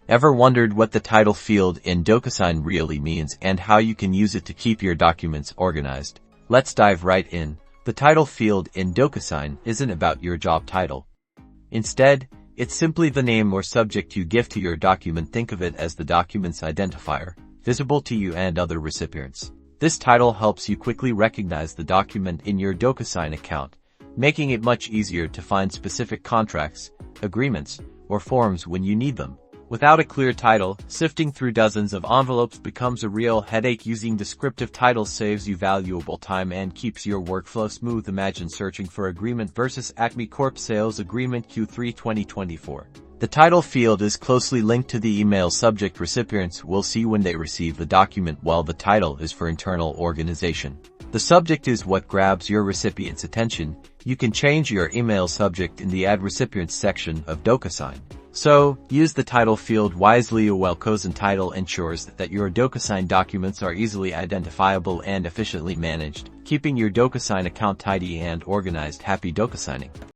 Ever wondered what the title field in DocuSign really means and how you can use it to keep your documents organized? Let's dive right in. The title field in DocuSign isn't about your job title. Instead, it's simply the name or subject you give to your document. Think of it as the document's identifier, visible to you and other recipients. This title helps you quickly recognize the document in your DocuSign account, making it much easier to find specific contracts, agreements, or forms when you need them. Without a clear title, sifting through dozens of envelopes becomes a real headache. Using descriptive titles saves you valuable time and keeps your workflow smooth. Imagine searching for Agreement versus Acme Corp Sales Agreement Q3 2024. The title field is closely linked to the email subject recipients will see when they receive the document, while the title is for internal organization. The subject is what grabs your recipient's attention. You can change your email subject in the Add Recipients section of DocuSign. So, use the title field wisely. A well-chosen title ensures that your DocuSign documents are easily identifiable and efficiently managed, keeping your DocuSign account tidy and organized. Happy DocuSigning!